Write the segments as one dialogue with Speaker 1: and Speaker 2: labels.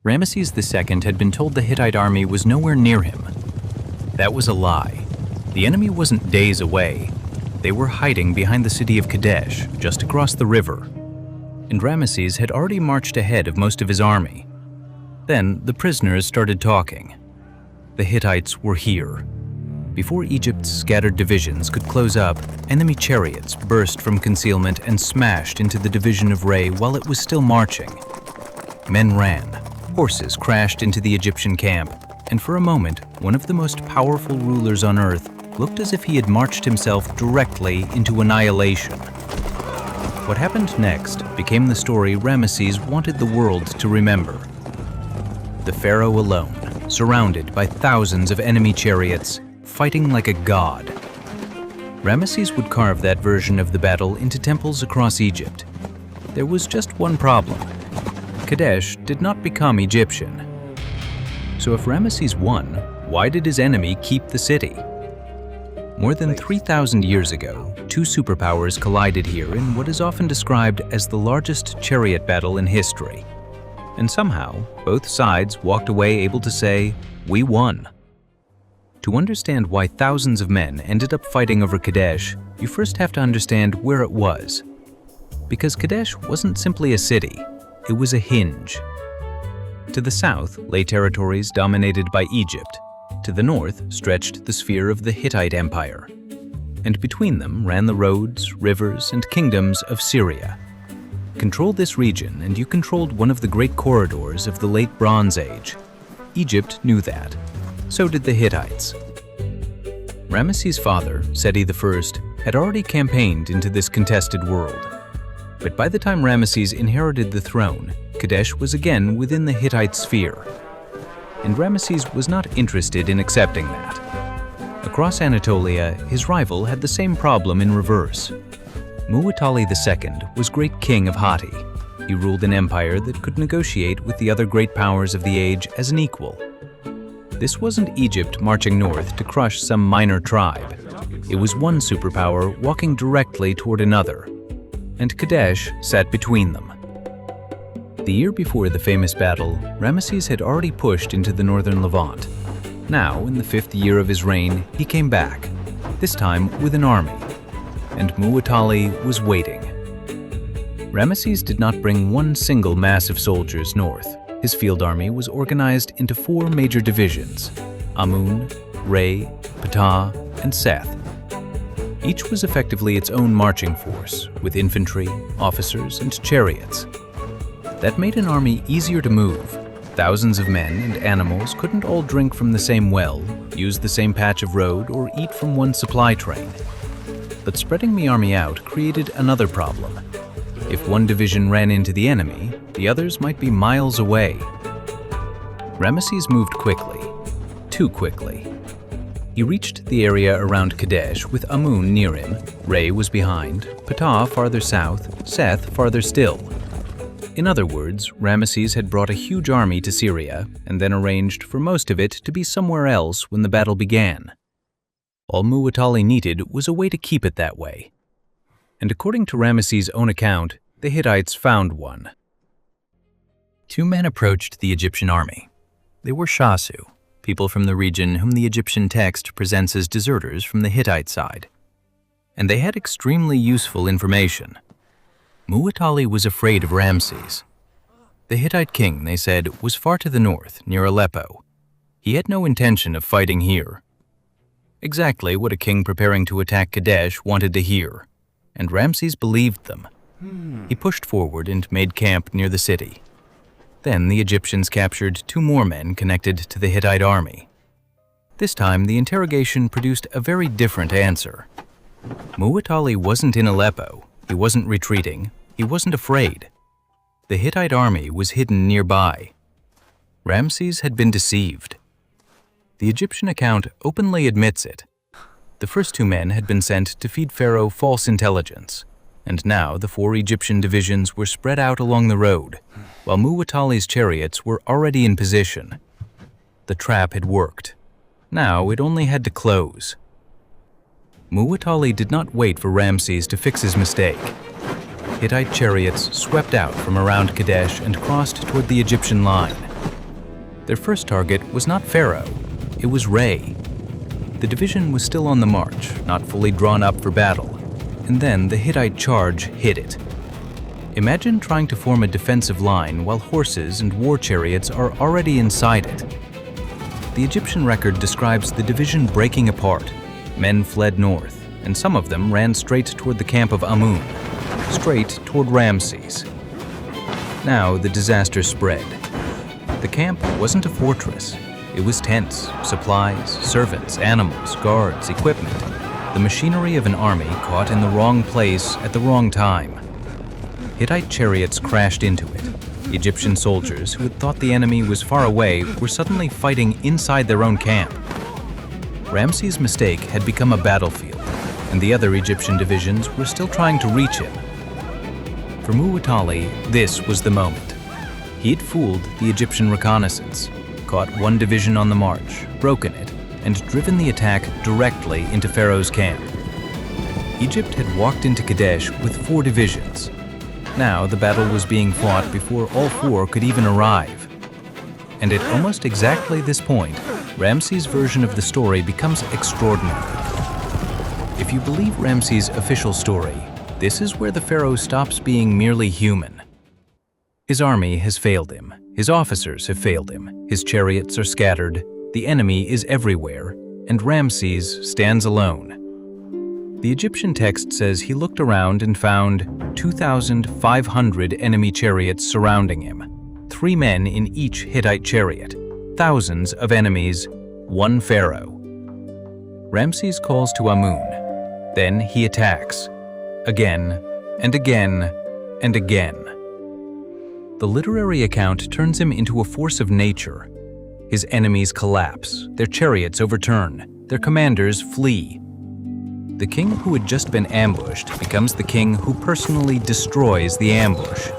Speaker 1: Ramesses II had been told the Hittite army was nowhere near him. That was a lie. The enemy wasn't days away. They were hiding behind the city of Kadesh, just across the river. And Ramesses had already marched ahead of most of his army. Then the prisoners started talking. The Hittites were here. Before Egypt's scattered divisions could close up, enemy chariots burst from concealment and smashed into the division of Re while it was still marching. Men ran. Horses crashed into the Egyptian camp, and for a moment, one of the most powerful rulers on earth looked as if he had marched himself directly into annihilation. What happened next became the story Ramesses wanted the world to remember. The pharaoh alone, surrounded by thousands of enemy chariots, fighting like a god. Ramesses would carve that version of the battle into temples across Egypt. There was just one problem. Kadesh did not become Egyptian. So if Ramesses won, why did his enemy keep the city? More than 3,000 years ago, two superpowers collided here in what is often described as the largest chariot battle in history. And somehow, both sides walked away able to say, "We won." To understand why thousands of men ended up fighting over Kadesh, you first have to understand where it was. Because Kadesh wasn't simply a city, it was a hinge. To the south lay territories dominated by Egypt. To the north stretched the sphere of the Hittite Empire. And between them ran the roads, rivers, and kingdoms of Syria. Control this region and you controlled one of the great corridors of the late Bronze Age. Egypt knew that. So did the Hittites. Ramesses' father, Seti I, had already campaigned into this contested world. But by the time Ramesses inherited the throne, Kadesh was again within the Hittite sphere. And Ramesses was not interested in accepting that. Across Anatolia, his rival had the same problem in reverse. Muwatalli II was great king of Hatti. He ruled an empire that could negotiate with the other great powers of the age as an equal. This wasn't Egypt marching north to crush some minor tribe. It was one superpower walking directly toward another. And Kadesh sat between them. The year before the famous battle, Ramesses had already pushed into the northern Levant. Now, in the 5th year of his reign, he came back, this time with an army. And Muwatalli was waiting. Ramesses did not bring one single mass of soldiers north. His field army was organized into 4 major divisions: Amun, Re, Ptah, and Seth. Each was effectively its own marching force, with infantry, officers, and chariots. That made an army easier to move. Thousands of men and animals couldn't all drink from the same well, use the same patch of road, or eat from one supply train. But spreading the army out created another problem. If one division ran into the enemy, the others might be miles away. Ramesses moved quickly, too quickly. He reached the area around Kadesh with Amun near him, Re was behind, Ptah farther south, Seth farther still. In other words, Ramesses had brought a huge army to Syria and then arranged for most of it to be somewhere else when the battle began. All Muwatalli needed was a way to keep it that way. And according to Ramesses' own account, the Hittites found one. 2 men approached the Egyptian army. They were Shasu, people from the region whom the Egyptian text presents as deserters from the Hittite side. And they had extremely useful information. Muwatalli was afraid of Ramesses. The Hittite king, they said, was far to the north, near Aleppo. He had no intention of fighting here. Exactly what a king preparing to attack Kadesh wanted to hear. And Ramesses believed them. He pushed forward and made camp near the city. Then the Egyptians captured 2 more men connected to the Hittite army. This time, the interrogation produced a very different answer. Muwatalli wasn't in Aleppo, he wasn't retreating, he wasn't afraid. The Hittite army was hidden nearby. Ramesses had been deceived. The Egyptian account openly admits it. The first 2 men had been sent to feed Pharaoh false intelligence, and now the 4 Egyptian divisions were spread out along the road, while Muwatalli's chariots were already in position. The trap had worked. Now it only had to close. Muwatalli did not wait for Ramesses to fix his mistake. Hittite chariots swept out from around Kadesh and crossed toward the Egyptian line. Their first target was not Pharaoh, it was Re. The division was still on the march, not fully drawn up for battle, and then the Hittite charge hit it. Imagine trying to form a defensive line while horses and war chariots are already inside it. The Egyptian record describes the division breaking apart. Men fled north, and some of them ran straight toward the camp of Amun, straight toward Ramesses. Now the disaster spread. The camp wasn't a fortress. It was tents, supplies, servants, animals, guards, equipment. The machinery of an army caught in the wrong place at the wrong time. Hittite chariots crashed into it. Egyptian soldiers who had thought the enemy was far away were suddenly fighting inside their own camp. Ramses' mistake had become a battlefield, and the other Egyptian divisions were still trying to reach him. For Muwatalli, this was the moment. He had fooled the Egyptian reconnaissance, caught one division on the march, broken it, and driven the attack directly into Pharaoh's camp. Egypt had walked into Kadesh with 4 divisions. Now the battle was being fought before all 4 could even arrive. And at almost exactly this point, Ramses' version of the story becomes extraordinary. If you believe Ramses' official story, this is where the pharaoh stops being merely human. His army has failed him, his officers have failed him, his chariots are scattered, the enemy is everywhere, and Ramses stands alone. The Egyptian text says he looked around and found 2,500 enemy chariots surrounding him, 3 men in each Hittite chariot, thousands of enemies, 1 pharaoh. Ramses calls to Amun. Then he attacks, again and again and again. The literary account turns him into a force of nature. His enemies collapse, their chariots overturn, their commanders flee. The king who had just been ambushed becomes the king who personally destroys the ambush.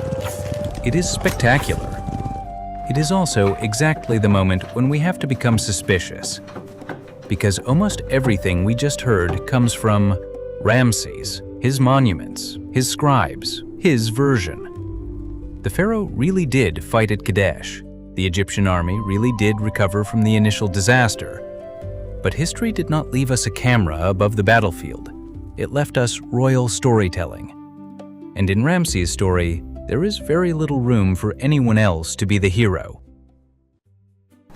Speaker 1: It is spectacular. It is also exactly the moment when we have to become suspicious, because almost everything we just heard comes from Ramses, his monuments, his scribes, his version. The pharaoh really did fight at Kadesh. The Egyptian army really did recover from the initial disaster. But history did not leave us a camera above the battlefield. It left us royal storytelling. And in Ramses' story, there is very little room for anyone else to be the hero.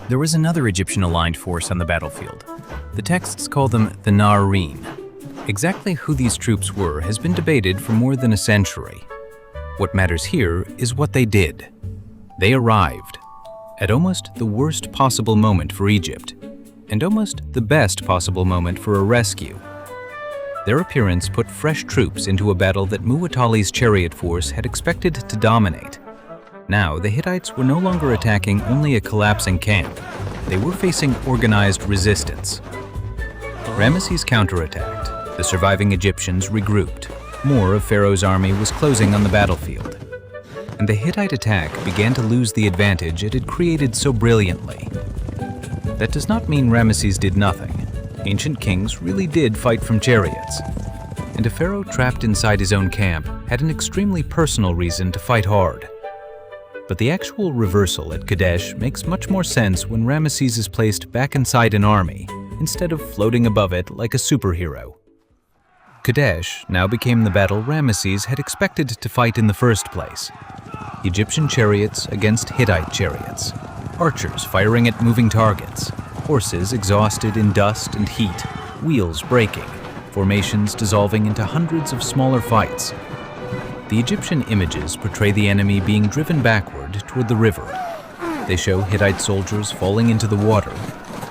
Speaker 1: There was another Egyptian-aligned force on the battlefield. The texts call them the Na'arim. Exactly who these troops were has been debated for more than a century. What matters here is what they did. They arrived at almost the worst possible moment for Egypt, and almost the best possible moment for a rescue. Their appearance put fresh troops into a battle that Muwatalli's chariot force had expected to dominate. Now, the Hittites were no longer attacking only a collapsing camp. They were facing organized resistance. Ramesses counterattacked. The surviving Egyptians regrouped. More of Pharaoh's army was closing on the battlefield. And the Hittite attack began to lose the advantage it had created so brilliantly. That does not mean Ramesses did nothing. Ancient kings really did fight from chariots. And a pharaoh trapped inside his own camp had an extremely personal reason to fight hard. But the actual reversal at Kadesh makes much more sense when Ramesses is placed back inside an army, instead of floating above it like a superhero. Kadesh now became the battle Ramesses had expected to fight in the first place. Egyptian chariots against Hittite chariots. Archers firing at moving targets. Horses exhausted in dust and heat. Wheels breaking. Formations dissolving into hundreds of smaller fights. The Egyptian images portray the enemy being driven backward toward the river. They show Hittite soldiers falling into the water.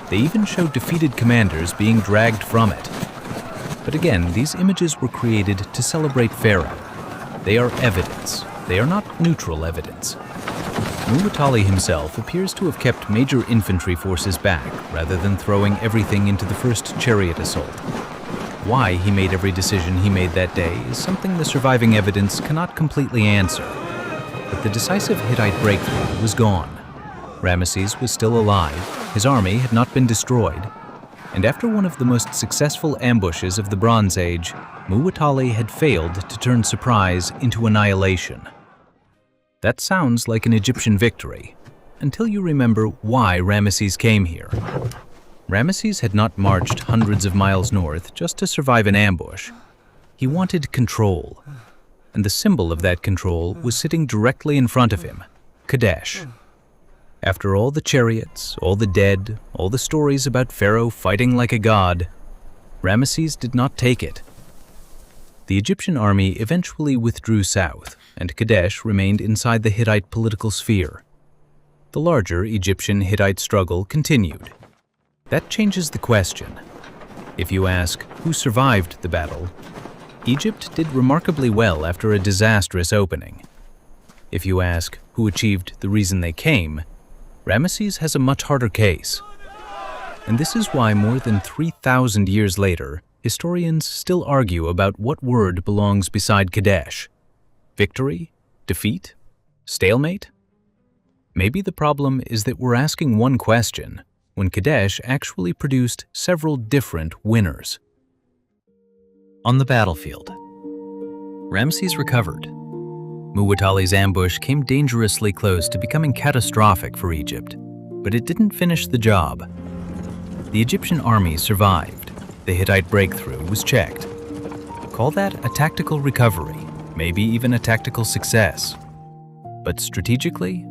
Speaker 1: They even show defeated commanders being dragged from it. But again, these images were created to celebrate Pharaoh. They are evidence. They are not neutral evidence. Muwatalli himself appears to have kept major infantry forces back rather than throwing everything into the first chariot assault. Why he made every decision he made that day is something the surviving evidence cannot completely answer. But the decisive Hittite breakthrough was gone. Ramesses was still alive, his army had not been destroyed, and after one of the most successful ambushes of the Bronze Age, Muwatalli had failed to turn surprise into annihilation. That sounds like an Egyptian victory, until you remember why Ramesses came here. Ramesses had not marched hundreds of miles north just to survive an ambush. He wanted control, and the symbol of that control was sitting directly in front of him, Kadesh. After all the chariots, all the dead, all the stories about Pharaoh fighting like a god, Ramesses did not take it. The Egyptian army eventually withdrew south, and Kadesh remained inside the Hittite political sphere. The larger Egyptian-Hittite struggle continued. That changes the question. If you ask who survived the battle, Egypt did remarkably well after a disastrous opening. If you ask who achieved the reason they came, Ramesses has a much harder case. And this is why more than 3,000 years later, historians still argue about what word belongs beside Kadesh. Victory? Defeat? Stalemate? Maybe the problem is that we're asking one question when Kadesh actually produced several different winners. On the battlefield, Ramesses recovered. Muwatalli's ambush came dangerously close to becoming catastrophic for Egypt, but it didn't finish the job. The Egyptian army survived. The Hittite breakthrough was checked. Call that a tactical recovery, maybe even a tactical success. But strategically,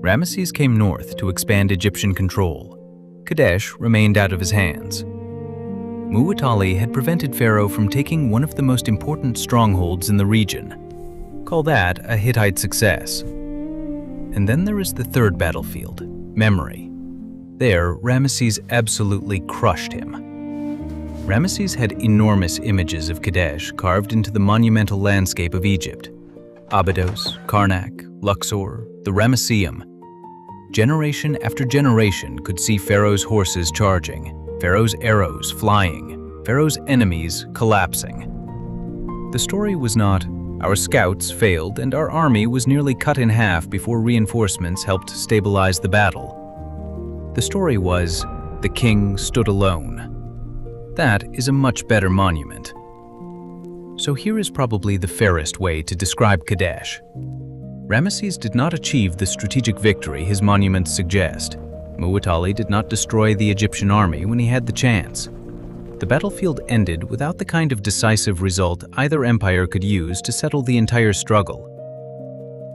Speaker 1: Ramesses came north to expand Egyptian control. Kadesh remained out of his hands. Muwatalli had prevented Pharaoh from taking one of the most important strongholds in the region. Call that a Hittite success. And then there is the third battlefield, memory. There, Ramesses absolutely crushed him. Ramesses had enormous images of Kadesh carved into the monumental landscape of Egypt. Abydos, Karnak, Luxor, the Ramesseum. Generation after generation could see Pharaoh's horses charging, Pharaoh's arrows flying, Pharaoh's enemies collapsing. The story was not, our scouts failed and our army was nearly cut in half before reinforcements helped stabilize the battle. The story was, the king stood alone. That is a much better monument. So here is probably the fairest way to describe Kadesh. Ramesses did not achieve the strategic victory his monuments suggest. Muwatalli did not destroy the Egyptian army when he had the chance. The battlefield ended without the kind of decisive result either empire could use to settle the entire struggle.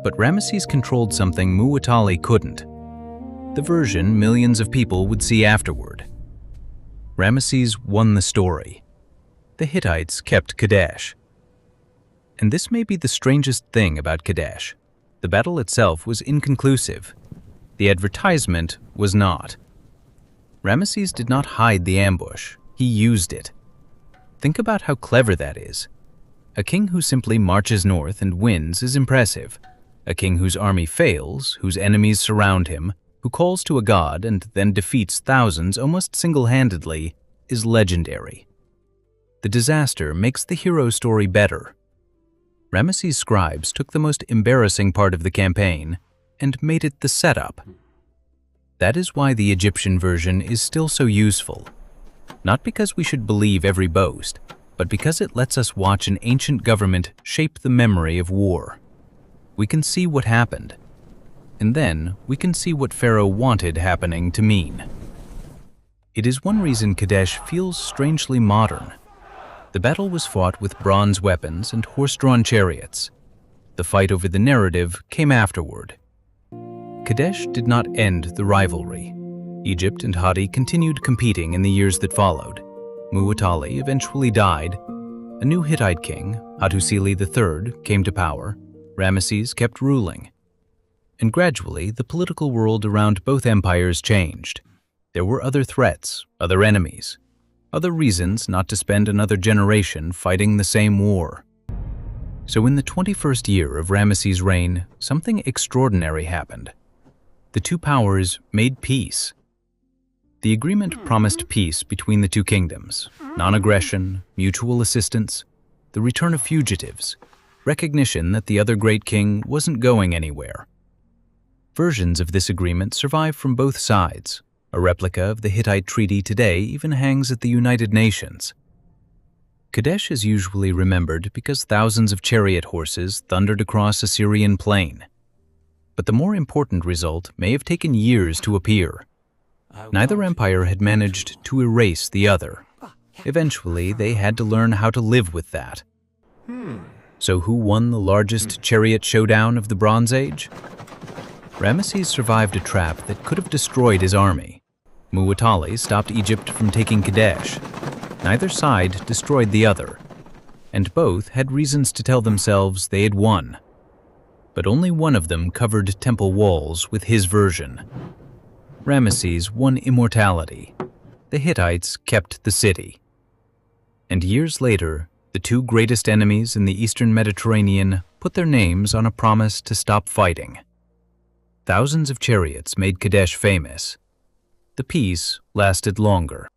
Speaker 1: But Ramesses controlled something Muwatalli couldn't. The version millions of people would see afterward. Ramesses won the story. The Hittites kept Kadesh. And this may be the strangest thing about Kadesh. The battle itself was inconclusive. The advertisement was not. Ramesses did not hide the ambush. He used it. Think about how clever that is. A king who simply marches north and wins is impressive. A king whose army fails, whose enemies surround him, who calls to a god and then defeats thousands almost single-handedly, is legendary. The disaster makes the hero story better. Ramesses' scribes took the most embarrassing part of the campaign and made it the setup. That is why the Egyptian version is still so useful. Not because we should believe every boast, but because it lets us watch an ancient government shape the memory of war. We can see what happened, and then we can see what Pharaoh wanted happening to mean. It is one reason Kadesh feels strangely modern. The battle was fought with bronze weapons and horse-drawn chariots. The fight over the narrative came afterward. Kadesh did not end the rivalry. Egypt and Hatti continued competing in the years that followed. Muwatalli eventually died. A new Hittite king, Hattusili III, came to power. Ramesses kept ruling. And gradually, the political world around both empires changed. There were other threats, other enemies, other reasons not to spend another generation fighting the same war. So in the 21st year of Ramesses' reign, something extraordinary happened. The two powers made peace. The agreement promised peace between the two kingdoms, non-aggression, mutual assistance, the return of fugitives, recognition that the other great king wasn't going anywhere. Versions of this agreement survive from both sides. A replica of the Hittite treaty today even hangs at the United Nations. Kadesh is usually remembered because thousands of chariot horses thundered across a Syrian plain. But the more important result may have taken years to appear. Neither empire had managed to erase the other. Eventually, they had to learn how to live with that. So who won the largest chariot showdown of the Bronze Age? Ramesses survived a trap that could have destroyed his army. Muwatalli stopped Egypt from taking Kadesh. Neither side destroyed the other, and both had reasons to tell themselves they had won. But only one of them covered temple walls with his version. Ramesses won immortality. The Hittites kept the city. And years later, the two greatest enemies in the Eastern Mediterranean put their names on a promise to stop fighting. Thousands of chariots made Kadesh famous. The peace lasted longer.